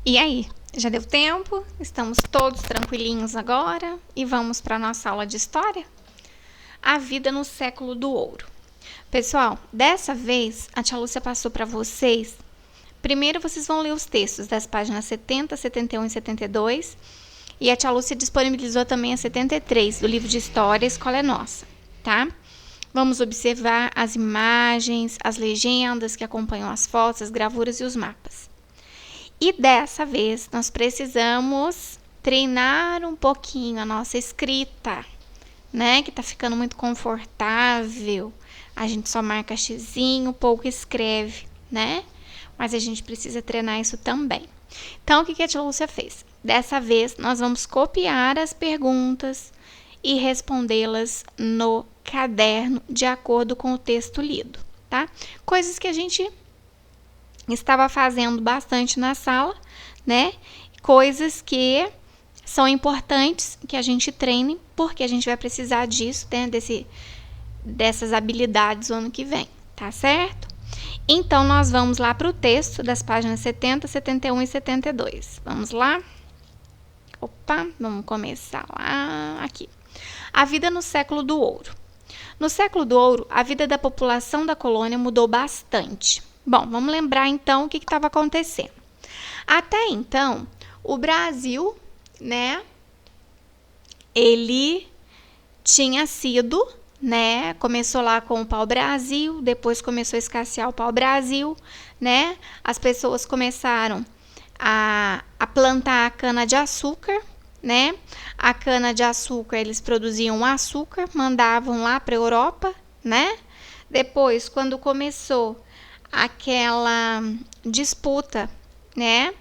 E aí, já deu tempo? Estamos todos tranquilinhos agora e vamos para a nossa aula de história? A vida no século do ouro. Pessoal, dessa vez a tia Lúcia passou para vocês. Primeiro vocês vão ler os textos das páginas 70, 71 e 72. E a tia Lúcia disponibilizou também a 73 do livro de história Escola é Nossa, tá? Vamos observar as imagens, as legendas que acompanham as fotos, as gravuras e os mapas. E dessa vez nós precisamos treinar um pouquinho a nossa escrita, né? Que tá ficando muito confortável. A gente só marca xizinho, pouco escreve, né? Mas a gente precisa treinar isso também. Então, o que a tia Lúcia fez? Dessa vez, nós vamos copiar as perguntas e respondê-las no caderno de acordo com o texto lido, tá? Coisas que a gente estava fazendo bastante na sala, né? Coisas que são importantes que a gente treine, porque a gente vai precisar disso, né? Dessas habilidades o ano que vem, tá certo? Então, nós vamos lá para o texto das páginas 70, 71 e 72. Vamos lá? Opa, vamos começar lá, aqui. A vida no século do ouro. No século do ouro, a vida da população da colônia mudou bastante. Bom, vamos lembrar então o que estava acontecendo. Até então, o Brasil, né, ele tinha sido, né, começou lá com o pau-brasil, depois começou a escassear o pau-brasil, né, as pessoas começaram a plantar a cana-de-açúcar, né, a cana-de-açúcar eles produziam açúcar, mandavam lá para a Europa, né, depois quando começou aquela disputa, né,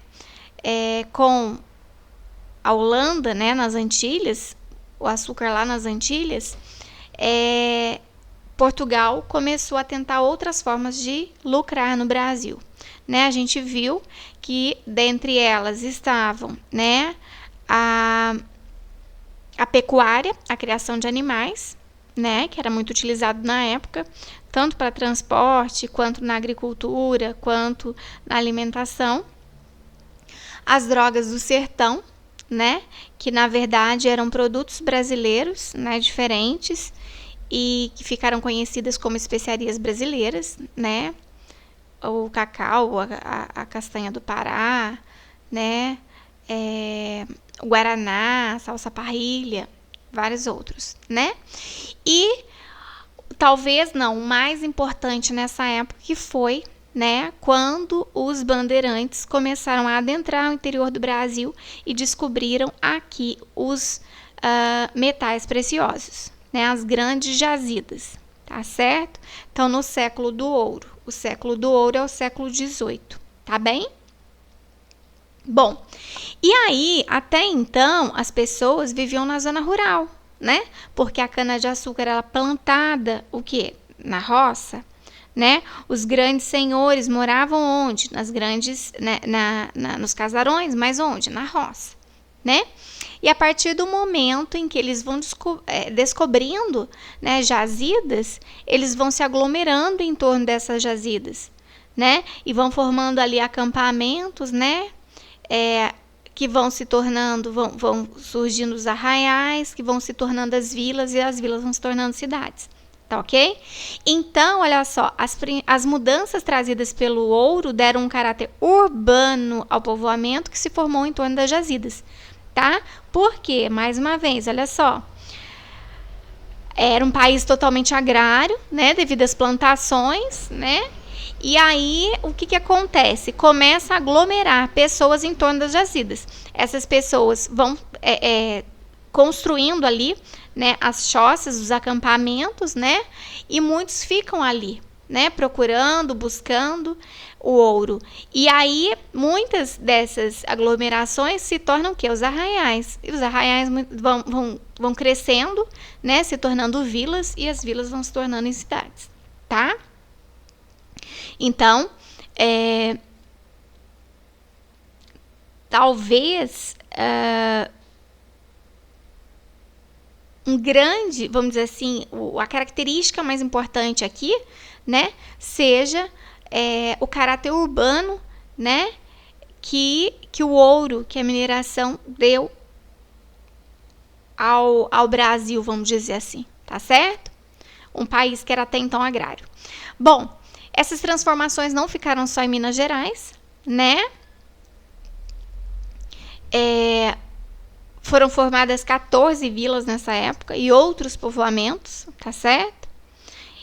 com a Holanda, né, nas Antilhas, o açúcar lá nas Antilhas, Portugal começou a tentar outras formas de lucrar no Brasil, né? A gente viu que dentre elas estavam, né, a pecuária, a criação de animais, né, que era muito utilizado na época, tanto para transporte, quanto na agricultura, quanto na alimentação. As drogas do sertão, né, que na verdade eram produtos brasileiros, né, diferentes, e que ficaram conhecidas como especiarias brasileiras, né, o cacau, a castanha do Pará, né, o guaraná, a salsa parrilha, vários outros, né? E talvez não, o mais importante nessa época que foi, né, quando os bandeirantes começaram a adentrar o interior do Brasil e descobriram aqui os metais preciosos, né, as grandes jazidas, tá certo? Então, no século do ouro, o século do ouro é o século XVIII, tá bem? Bom, e aí, até então, as pessoas viviam na zona rural, né? Porque a cana-de-açúcar era plantada, o quê? Na roça, né? Os grandes senhores moravam onde? Nas grandes, né, nos casarões, mas onde? Na roça, né? E a partir do momento em que eles vão descobrindo, né, jazidas, eles vão se aglomerando em torno dessas jazidas, né? E vão formando ali acampamentos, né? Que vão se tornando, vão surgindo os arraiais, que vão se tornando as vilas, e as vilas vão se tornando cidades. Tá ok? Então, olha só, as mudanças trazidas pelo ouro deram um caráter urbano ao povoamento que se formou em torno das jazidas. Tá? Porque, mais uma vez, olha só, era um país totalmente agrário, né, devido às plantações, né? E aí, o que acontece? Começa a aglomerar pessoas em torno das jazidas. Essas pessoas vão construindo ali, né, as choças, os acampamentos, né? E muitos ficam ali, né, procurando, buscando o ouro. E aí, muitas dessas aglomerações se tornam o quê? Os arraiais. E os arraiais vão crescendo, né, se tornando vilas, e as vilas vão se tornando em cidades, tá? Então, talvez vamos dizer assim, a característica mais importante aqui, né, seja o caráter urbano, né, que o ouro, que a mineração deu ao Brasil, vamos dizer assim, tá certo? Um país que era até então agrário. Bom, essas transformações não ficaram só em Minas Gerais, né? Foram formadas 14 vilas nessa época e outros povoamentos, tá certo?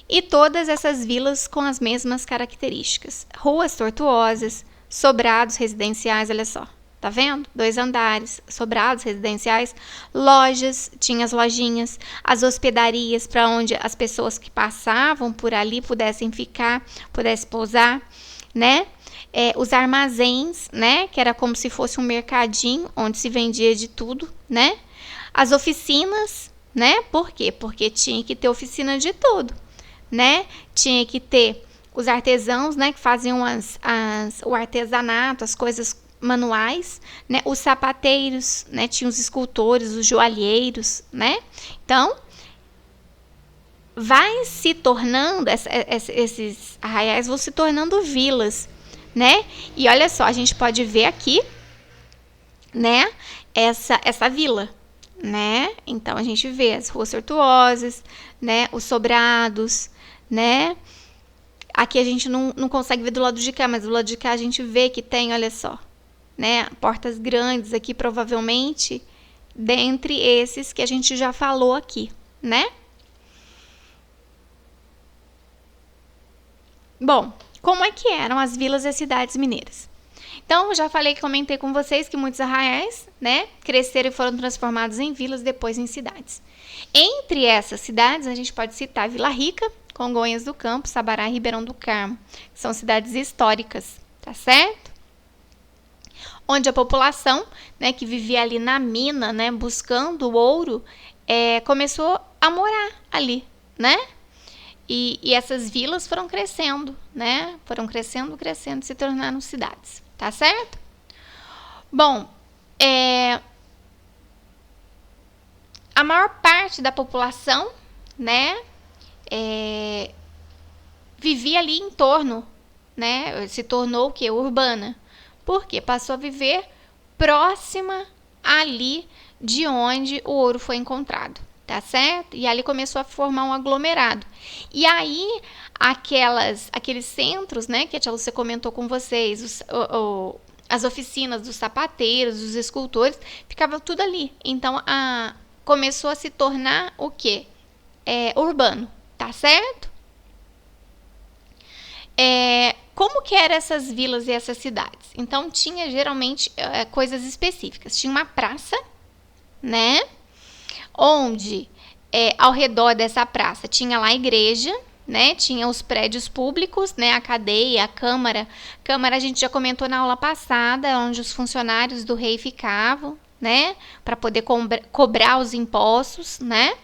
E todas essas vilas com as mesmas características. Ruas tortuosas, sobrados residenciais, olha só. Tá vendo? 2 andares, sobrados residenciais, lojas, tinha as lojinhas, as hospedarias para onde as pessoas que passavam por ali pudessem ficar, pudessem pousar, né? Os armazéns, né? Que era como se fosse um mercadinho onde se vendia de tudo, né? As oficinas, né? Por quê? Porque tinha que ter oficina de tudo, né? Tinha que ter os artesãos, né? Que faziam o artesanato, as coisas manuais, né? Os sapateiros, né? Tinha os escultores, os joalheiros, né? Então, vai se tornando, esses arraiais vão se tornando vilas, né? E olha só, a gente pode ver aqui, né? Essa vila, né? Então, a gente vê as ruas tortuosas, né? Os sobrados, né? Aqui a gente não consegue ver do lado de cá, mas do lado de cá a gente vê que tem, olha só, né? Portas grandes aqui, provavelmente, dentre esses que a gente já falou aqui, né? Bom, como é que eram as vilas e as cidades mineiras? Então, eu já falei, comentei com vocês que muitos arraiais, né, cresceram e foram transformados em vilas, depois em cidades. Entre essas cidades, a gente pode citar Vila Rica, Congonhas do Campo, Sabará e Ribeirão do Carmo, que são cidades históricas, tá certo? Onde a população, né, que vivia ali na mina, né, buscando o ouro, começou a morar ali, né? E essas vilas foram crescendo, né? Foram crescendo, se tornaram cidades, tá certo? Bom, a maior parte da população, né, vivia ali em torno, né? Se tornou o quê? Urbana. Por quê? Passou a viver próxima ali de onde o ouro foi encontrado, tá certo? E ali começou a formar um aglomerado. E aí, aqueles centros, né, que a tia Lúcia comentou com vocês, as oficinas dos sapateiros, dos escultores, ficava tudo ali. Então, começou a se tornar o quê? Urbano, tá certo? Como que eram essas vilas e essas cidades? Então, tinha geralmente coisas específicas. Tinha uma praça, né? Onde, ao redor dessa praça, tinha lá a igreja, né? Tinha os prédios públicos, né? A cadeia, a câmara. Câmara a gente já comentou na aula passada, onde os funcionários do rei ficavam, né? Para poder cobrar os impostos, né?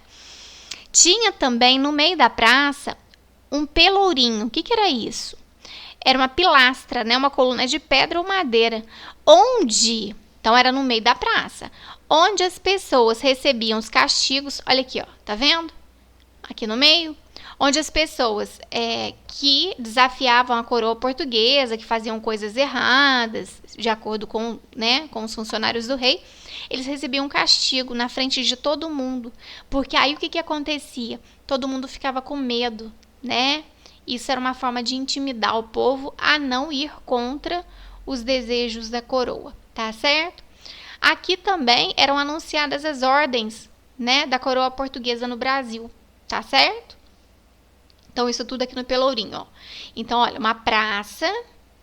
Tinha também, no meio da praça, um pelourinho. O que era isso? Era uma pilastra, né? Uma coluna de pedra ou madeira, então era no meio da praça, onde as pessoas recebiam os castigos. Olha aqui, ó, tá vendo? Aqui no meio, onde as pessoas que desafiavam a coroa portuguesa, que faziam coisas erradas, de acordo com, né, com os funcionários do rei, eles recebiam um castigo na frente de todo mundo, porque aí o que acontecia? Todo mundo ficava com medo, né? Isso era uma forma de intimidar o povo a não ir contra os desejos da coroa, tá certo? Aqui também eram anunciadas as ordens, né, da coroa portuguesa no Brasil, tá certo? Então, isso tudo aqui no Pelourinho, ó. Então, olha, uma praça,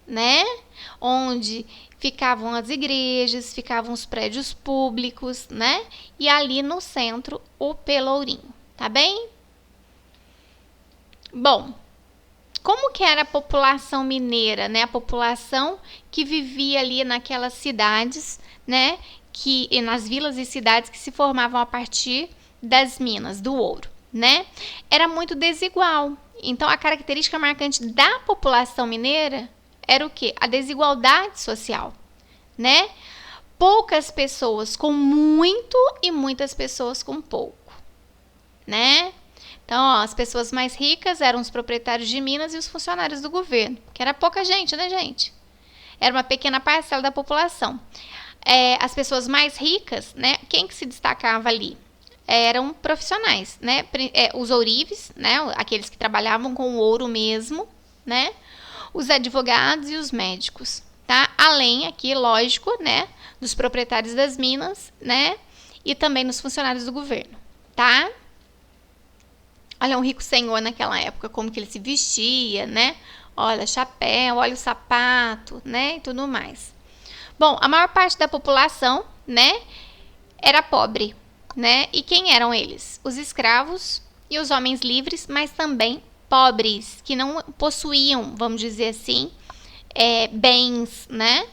né, onde ficavam as igrejas, ficavam os prédios públicos, né, e ali no centro o Pelourinho, tá bem? Bom, como que era a população mineira, né? A população que vivia ali naquelas cidades, né? E nas vilas e cidades que se formavam a partir das minas, do ouro, né? Era muito desigual. Então, a característica marcante da população mineira era o quê? A desigualdade social, né? Poucas pessoas com muito e muitas pessoas com pouco, né? Então, ó, as pessoas mais ricas eram os proprietários de minas e os funcionários do governo, que era pouca gente, né, gente? era uma pequena parcela da população. As pessoas mais ricas, né? Quem que se destacava ali? Eram profissionais, né? Os ourives, né? Aqueles que trabalhavam com o ouro mesmo, né? Os advogados e os médicos, tá? Além aqui, lógico, né? Dos proprietários das minas, né? E também nos funcionários do governo, tá? Olha, um rico senhor naquela época, como que ele se vestia, né? Olha, chapéu, olha o sapato, né? E tudo mais. Bom, a maior parte da população, né? Era pobre, né? E quem eram eles? Os escravos e os homens livres, mas também pobres, que não possuíam, vamos dizer assim, bens, né?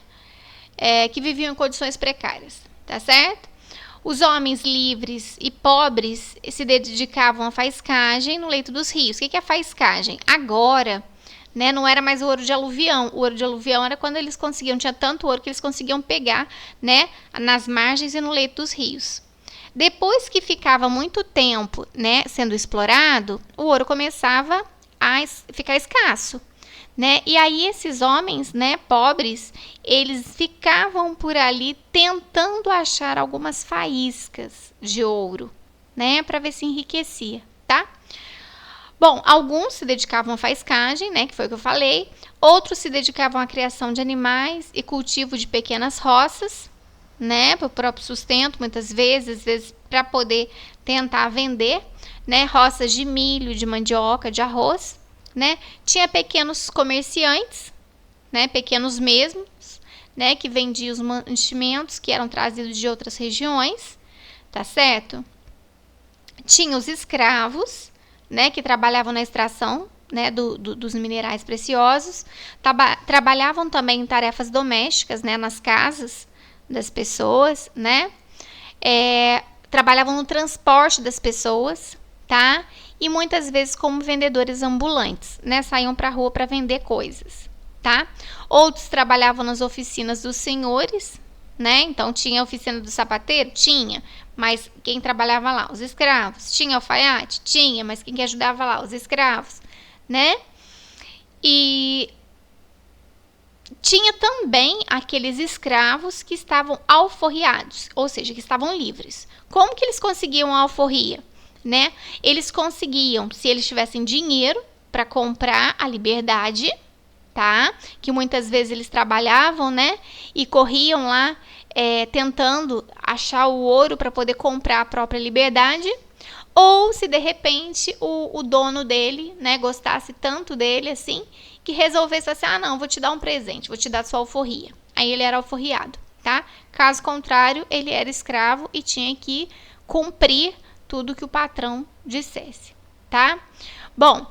Que viviam em condições precárias, tá certo? Os homens livres e pobres se dedicavam à faiscagem no leito dos rios. O que é a faiscagem? Agora, né, não era mais o ouro de aluvião. O ouro de aluvião era quando eles conseguiam, tinha tanto ouro que eles conseguiam pegar, né, nas margens e no leito dos rios. Depois que ficava muito tempo, né, sendo explorado, o ouro começava a ficar escasso, né? E aí esses homens, né, pobres, eles ficavam por ali tentando achar algumas faíscas de ouro, né, para ver se enriquecia, tá? Bom, alguns se dedicavam à faiscagem, né, que foi o que eu falei. Outros se dedicavam à criação de animais e cultivo de pequenas roças, né, para o próprio sustento, muitas vezes, às vezes para poder tentar vender, né, roças de milho, de mandioca, de arroz, né. Tinha pequenos comerciantes, né, pequenos mesmos, né, que vendiam os mantimentos que eram trazidos de outras regiões, tá certo? Tinha os escravos, né, que trabalhavam na extração, né, dos minerais preciosos, trabalhavam também em tarefas domésticas, né, nas casas das pessoas, né, trabalhavam no transporte das pessoas, tá, e muitas vezes como vendedores ambulantes, né, saíam para a rua para vender coisas, tá. Outros trabalhavam nas oficinas dos senhores, né, então tinha a oficina do sapateiro? Tinha, mas quem trabalhava lá? Os escravos. Tinha alfaiate? Tinha, mas quem que ajudava lá? Os escravos, né? E tinha também aqueles escravos que estavam alforriados, ou seja, que estavam livres. Como que eles conseguiam a alforria, né? Eles conseguiam, se eles tivessem dinheiro para comprar a liberdade, tá? Que muitas vezes eles trabalhavam, né? E corriam lá tentando achar o ouro para poder comprar a própria liberdade, ou se de repente o dono dele, né, gostasse tanto dele assim, que resolvesse assim, não, vou te dar um presente, vou te dar sua alforria. Aí ele era alforriado, tá? Caso contrário, ele era escravo e tinha que cumprir tudo que o patrão dissesse, tá? Bom,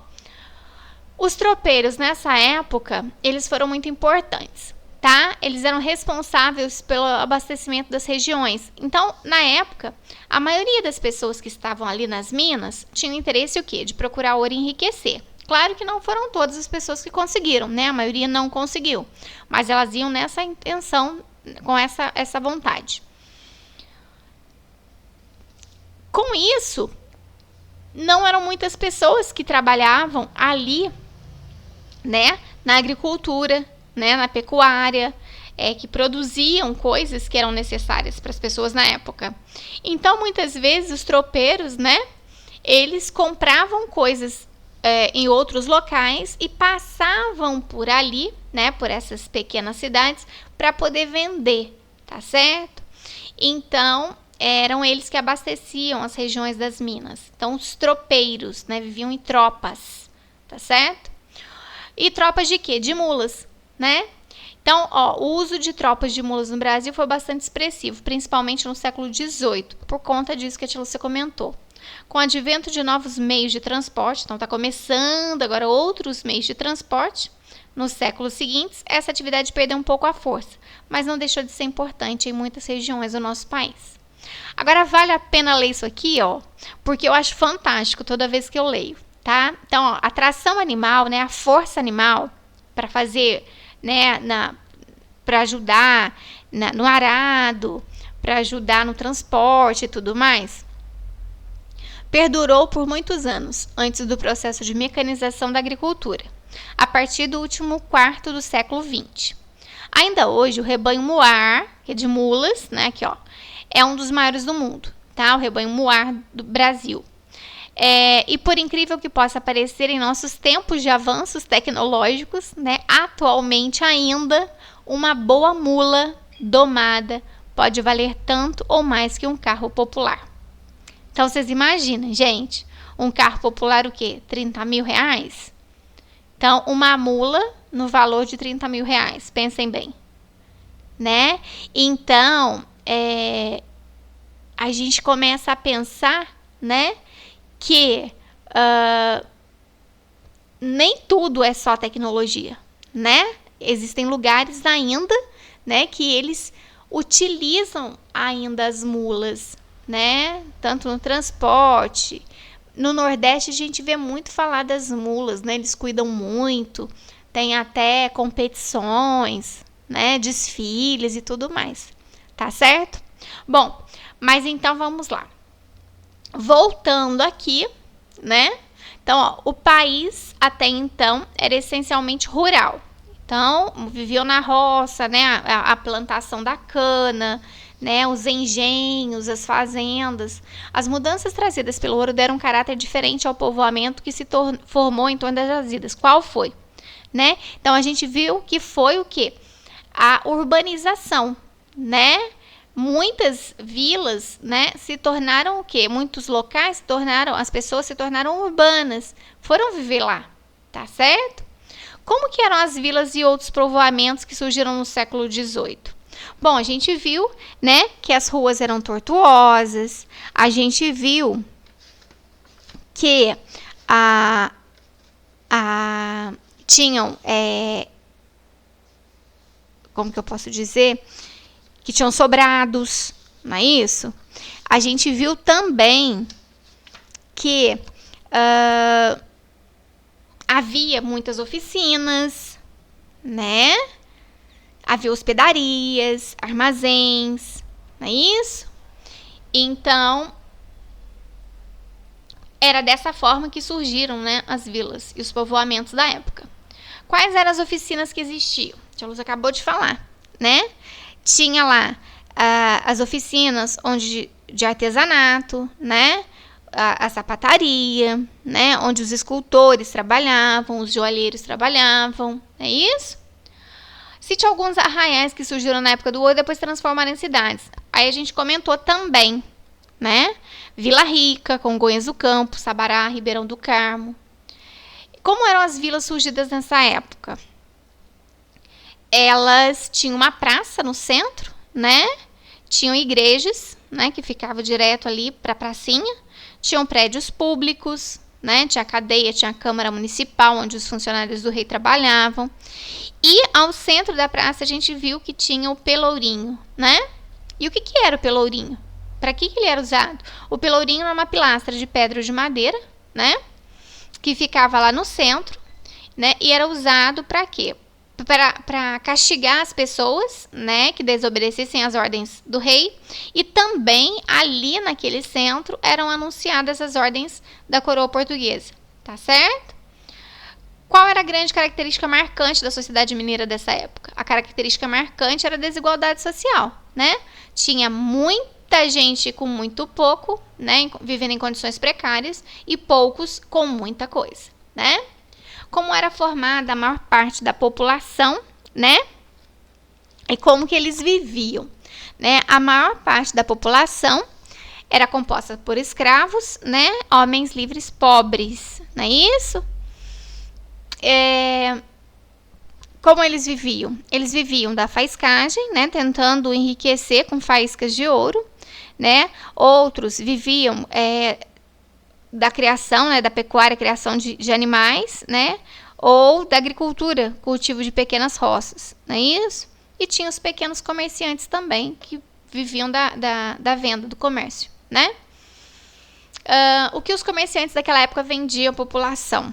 os tropeiros nessa época, eles foram muito importantes, tá? Eles eram responsáveis pelo abastecimento das regiões. Então, na época, a maioria das pessoas que estavam ali nas minas tinham interesse o quê? De procurar ouro e enriquecer. Claro que não foram todas as pessoas que conseguiram, né? A maioria não conseguiu, mas elas iam nessa intenção, com essa vontade. Com isso, não eram muitas pessoas que trabalhavam ali, né? Na agricultura, né, na pecuária, que produziam coisas que eram necessárias para as pessoas na época. Então, muitas vezes, os tropeiros, né, eles compravam coisas em outros locais e passavam por ali, né, por essas pequenas cidades, para poder vender, tá certo? Então, eram eles que abasteciam as regiões das minas. Então, os tropeiros, né, viviam em tropas, tá certo? E tropas de quê? De mulas, né? Então, o uso de tropas de mulas no Brasil foi bastante expressivo, principalmente no século XVIII, por conta disso que a tia Lúcia comentou. Com o advento de novos meios de transporte, então está começando agora outros meios de transporte, nos séculos seguintes, essa atividade perdeu um pouco a força, mas não deixou de ser importante em muitas regiões do nosso país. Agora, vale a pena ler isso aqui, porque eu acho fantástico toda vez que eu leio. Tá? Então, a tração animal, né, a força animal para fazer, né, para ajudar no arado, para ajudar no transporte e tudo mais, perdurou por muitos anos antes do processo de mecanização da agricultura, a partir do último quarto do século XX. Ainda hoje, o rebanho Muar, que é de mulas, né, aqui, ó, é um dos maiores do mundo, tá? O rebanho Muar do Brasil. E por incrível que possa parecer, em nossos tempos de avanços tecnológicos, né, atualmente ainda, uma boa mula domada pode valer tanto ou mais que um carro popular. Então, vocês imaginam, gente, um carro popular o quê? 30 mil reais? Então, uma mula no valor de 30 mil reais, pensem bem, né? Então, a gente começa a pensar, né, que nem tudo é só tecnologia, né? Existem lugares ainda, né, que eles utilizam ainda as mulas, né? Tanto no transporte. No Nordeste a gente vê muito falar das mulas, né? Eles cuidam muito, tem até competições, né? Desfiles e tudo mais, tá certo? Bom, mas então vamos lá. Voltando aqui, né? Então, ó, o país até então era essencialmente rural. Então, viviam na roça, né? A plantação da cana, né? Os engenhos, as fazendas. As mudanças trazidas pelo ouro deram um caráter diferente ao povoamento que se formou em torno das ilhas. Qual foi? Né? Então, a gente viu que foi o quê? A urbanização, né? Muitas vilas, né, se tornaram o quê? Muitos locais se tornaram, as pessoas se tornaram urbanas, foram viver lá, tá certo? Como que eram as vilas e outros povoamentos que surgiram no século XVIII? Bom, a gente viu, né, que as ruas eram tortuosas, a gente viu que tinham, como que eu posso dizer? Que tinham sobrados, não é isso? A gente viu também que havia muitas oficinas, né? Havia hospedarias, armazéns, não é isso? Então, era dessa forma que surgiram, né, as vilas e os povoamentos da época. Quais eram as oficinas que existiam? A Tia Luz acabou de falar, né? Tinha lá as oficinas de artesanato, né? A sapataria, né? Onde os escultores trabalhavam, os joalheiros trabalhavam, é isso? Cite alguns arraiais que surgiram na época do ouro e depois transformaram em cidades. Aí a gente comentou também, né? Vila Rica, Congonhas do Campo, Sabará, Ribeirão do Carmo. Como eram as vilas surgidas nessa época? Elas tinham uma praça no centro, né? Tinham igrejas, né, que ficavam direto ali para a pracinha. Tinham prédios públicos, né? Tinha a cadeia, tinha a Câmara Municipal, onde os funcionários do rei trabalhavam. E ao centro da praça a gente viu que tinha o pelourinho, né? E o que era o pelourinho? Para que ele era usado? O pelourinho era uma pilastra de pedra ou de madeira, né? Que ficava lá no centro, né? E era usado para quê? Para castigar as pessoas, né, que desobedecessem às ordens do rei, e também ali naquele centro eram anunciadas as ordens da coroa portuguesa, tá certo? Qual era a grande característica marcante da sociedade mineira dessa época? A característica marcante era a desigualdade social, né? Tinha muita gente com muito pouco, né, vivendo em condições precárias, e poucos com muita coisa, né? Como era formada a maior parte da população, né? E como que eles viviam, né? A maior parte da população era composta por escravos, né? Homens livres pobres, não é isso? Como eles viviam? Eles viviam da faiscagem, né? Tentando enriquecer com faíscas de ouro, né? Outros viviam da criação, né, da pecuária, criação de animais, né, ou da agricultura, cultivo de pequenas roças, não é isso? E tinha os pequenos comerciantes também, que viviam da venda, do comércio, né? O que os comerciantes daquela época vendiam à população?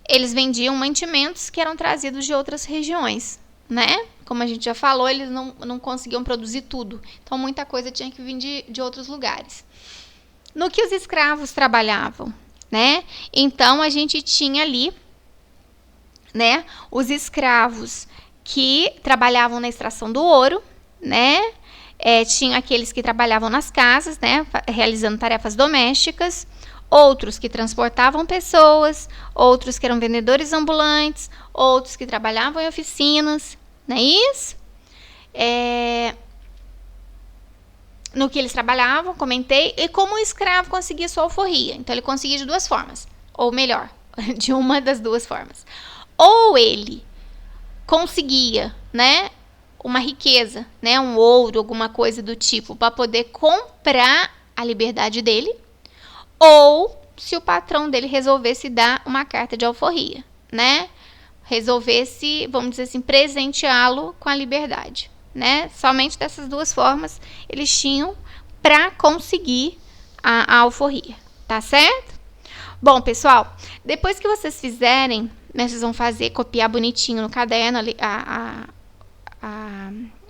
Eles vendiam mantimentos que eram trazidos de outras regiões, né? Como a gente já falou, eles não conseguiam produzir tudo, então muita coisa tinha que vir de outros lugares. No que os escravos trabalhavam, né? Então, a gente tinha ali, né, os escravos que trabalhavam na extração do ouro, né? Tinha aqueles que trabalhavam nas casas, né? Realizando tarefas domésticas, outros que transportavam pessoas, outros que eram vendedores ambulantes, outros que trabalhavam em oficinas, não é isso? No que eles trabalhavam, comentei, e como o escravo conseguia sua alforria. Então, ele conseguia de duas formas, ou melhor, de uma das duas formas. Ou ele conseguia, né, uma riqueza, né, um ouro, alguma coisa do tipo, para poder comprar a liberdade dele, ou se o patrão dele resolvesse dar uma carta de alforria, né, resolvesse, vamos dizer assim, presenteá-lo com a liberdade, né, somente dessas duas formas eles tinham para conseguir a alforria, tá certo? Bom, pessoal, depois que vocês fizerem, né, vocês vão copiar bonitinho no caderno ali a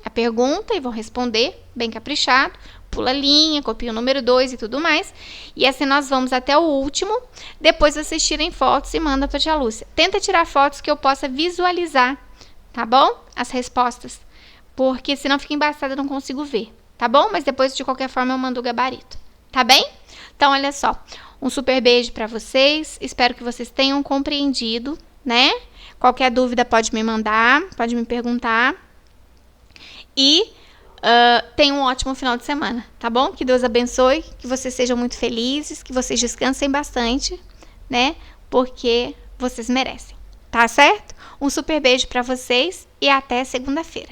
pergunta e vão responder bem caprichado, pula a linha, copia o número 2 e tudo mais. E assim nós vamos até o último. Depois vocês tirem fotos e mandam para a tia Lúcia. Tenta tirar fotos que eu possa visualizar, tá bom? As respostas, porque senão fica embaçado, eu não consigo ver, tá bom? Mas depois, de qualquer forma, eu mando o gabarito, tá bem? Então, olha só, um super beijo para vocês. Espero que vocês tenham compreendido, né? Qualquer dúvida pode me mandar, pode me perguntar. E tenham um ótimo final de semana, tá bom? Que Deus abençoe, que vocês sejam muito felizes, que vocês descansem bastante, né? Porque vocês merecem, tá certo? Um super beijo para vocês e até segunda-feira.